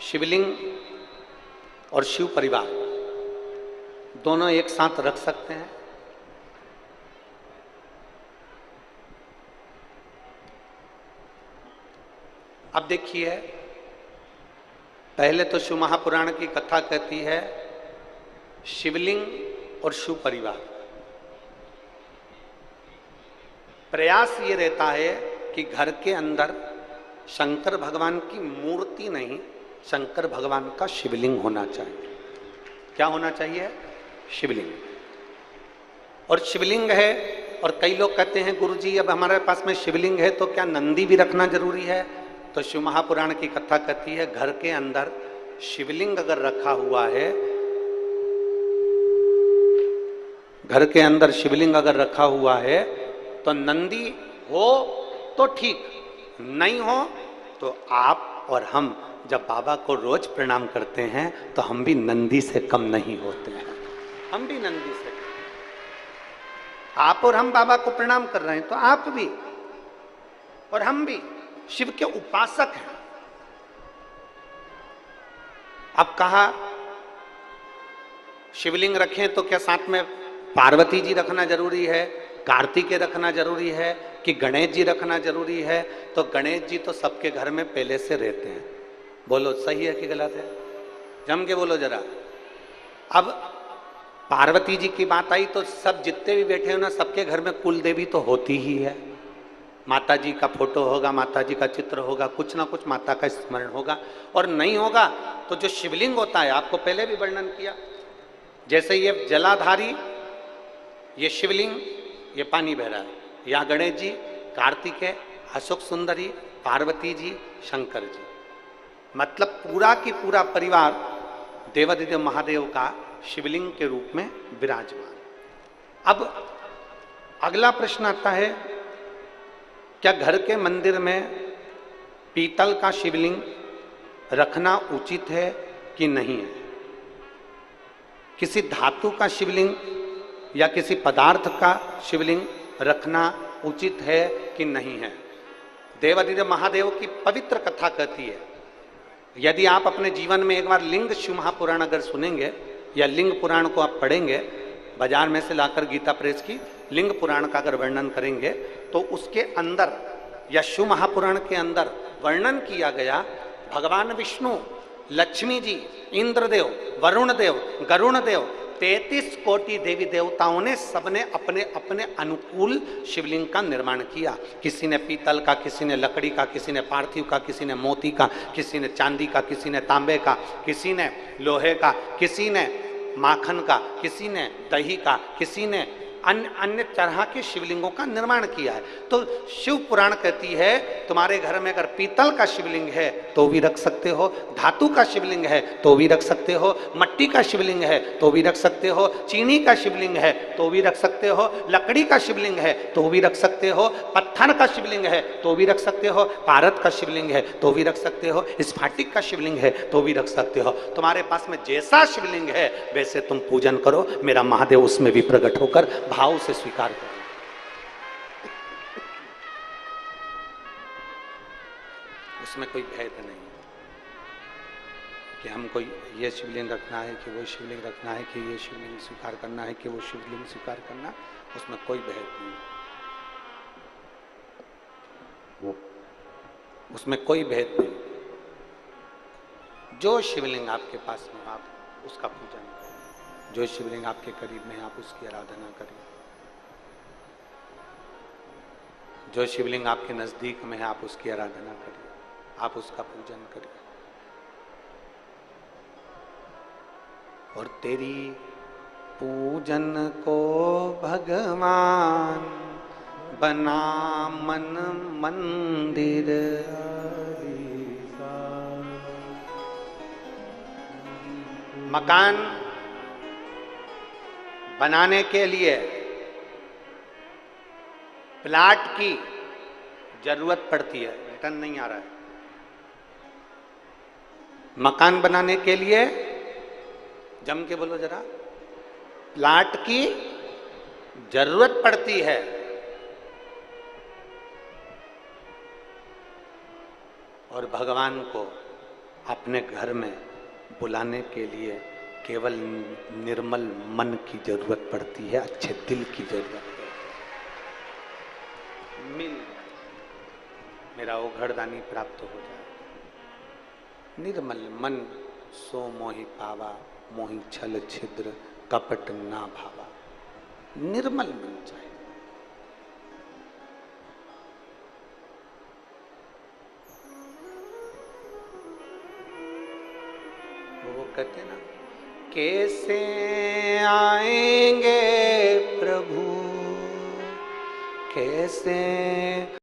शिवलिंग और शिव परिवार दोनों एक साथ रख सकते हैं? अब देखिए, पहले तो शिव महापुराण की कथा कहती है शिवलिंग और शिव परिवार। प्रयास ये रहता है कि घर के अंदर शंकर भगवान की मूर्ति नहीं, शंकर भगवान का शिवलिंग होना चाहिए। क्या होना चाहिए? शिवलिंग। और शिवलिंग है, और कई लोग कहते हैं गुरुजी अब हमारे पास में शिवलिंग है तो क्या नंदी भी रखना जरूरी है? तो शिव महापुराण की कथा कहती है घर के अंदर शिवलिंग अगर रखा हुआ है, घर के अंदर शिवलिंग अगर रखा हुआ है तो नंदी हो तो ठीक, नहीं हो तो आप और हम जब बाबा को रोज प्रणाम करते हैं तो हम भी नंदी से कम नहीं होते हैं। हम भी नंदी से, आप और हम बाबा को प्रणाम कर रहे हैं तो आप भी और हम भी शिव के उपासक हैं। अब कहा शिवलिंग रखें तो क्या साथ में पार्वती जी रखना जरूरी है, कार्तिकेय रखना जरूरी है कि गणेश जी रखना जरूरी है? तो गणेश जी तो सबके घर में पहले से रहते हैं। बोलो सही है कि गलत है? जम के बोलो जरा। अब पार्वती जी की बात आई तो सब जितने भी बैठे हो ना, सबके घर में कुल देवी तो होती ही है। माता जी का फोटो होगा, माता जी का चित्र होगा, कुछ ना कुछ माता का स्मरण होगा। और नहीं होगा तो जो शिवलिंग होता है, आपको पहले भी वर्णन किया, जैसे ये जलाधारी, ये शिवलिंग, ये पानी बह रहा है, या गणेश जी, कार्तिकेय, अशोक सुंदरी, पार्वती जी, शंकर जी, मतलब पूरा की पूरा परिवार देवादिदेव महादेव का शिवलिंग के रूप में विराजमान। अब अगला प्रश्न आता है, क्या घर के मंदिर में पीतल का शिवलिंग रखना उचित है कि नहीं है? किसी धातु का शिवलिंग या किसी पदार्थ का शिवलिंग रखना उचित है कि नहीं है? देवादिदेव महादेव की पवित्र कथा कहती है, यदि आप अपने जीवन में एक बार लिंग शिव महापुराण अगर सुनेंगे या लिंग पुराण को आप पढ़ेंगे, बाजार में से लाकर गीता प्रेस की लिंग पुराण का अगर वर्णन करेंगे तो उसके अंदर या शिव महापुराण के अंदर वर्णन किया गया भगवान विष्णु, लक्ष्मी जी, इंद्रदेव, वरुण देव, गरुण देव, 33 कोटि देवी देवताओं ने सबने अपने अपने अनुकूल शिवलिंग का निर्माण किया। किसी ने पीतल का, किसी ने लकड़ी का, किसी ने पार्थिव का, किसी ने मोती का, किसी ने चांदी का, किसी ने तांबे का, किसी ने लोहे का, किसी ने माखन का, किसी ने दही का, किसी ने अन्य अन्य तरह के शिवलिंगों का निर्माण किया है। तो शिव पुराण कहती है तुम्हारे घर में अगर पीतल का शिवलिंग है तो भी रख सकते हो, धातु का शिवलिंग है तो भी रख सकते हो, मट्टी का शिवलिंग है तो भी रख सकते हो, चीनी का शिवलिंग है तो भी रख सकते हो, लकड़ी का शिवलिंग है तो भी रख सकते हो, पत्थर का शिवलिंग है तो भी रख सकते हो, पारद का शिवलिंग है तो भी रख सकते हो, स्फाटिक का शिवलिंग है तो भी रख सकते हो। तुम्हारे पास में जैसा शिवलिंग है वैसे तुम पूजन करो, मेरा महादेव उसमें भी प्रकट होकर भाव से स्वीकार करें। उसमें कोई भेद नहीं कि हमको ये शिवलिंग रखना है कि वो शिवलिंग रखना है, कि ये शिवलिंग स्वीकार करना है कि वो शिवलिंग स्वीकार करना, उसमें कोई भेद नहीं, उसमें कोई भेद नहीं। जो शिवलिंग आपके पास में आप उसका पूजन करें, जो शिवलिंग आपके करीब में आप उसकी आराधना करें, जो शिवलिंग आपके नजदीक में है आप उसकी आराधना करें, आप उसका पूजन करें। और तेरी पूजन को भगवान बना मन मंदिर, मकान बनाने के लिए प्लाट की जरूरत पड़ती है। रिटर्न नहीं आ रहा है। मकान बनाने के लिए, जम के बोलो जरा, प्लाट की जरूरत पड़ती है। और भगवान को अपने घर में बुलाने के लिए केवल निर्मल मन की जरूरत पड़ती है, अच्छे दिल की जरूरत है। मिल मेरा ओघड़दानी प्राप्त हो जाए। निर्मल मन सो मोहि पावा, मोहि छल छिद्र कपट ना भावा। निर्मल मन चाहिए। वो कहते ना, कैसे आएंगे प्रभु, कैसे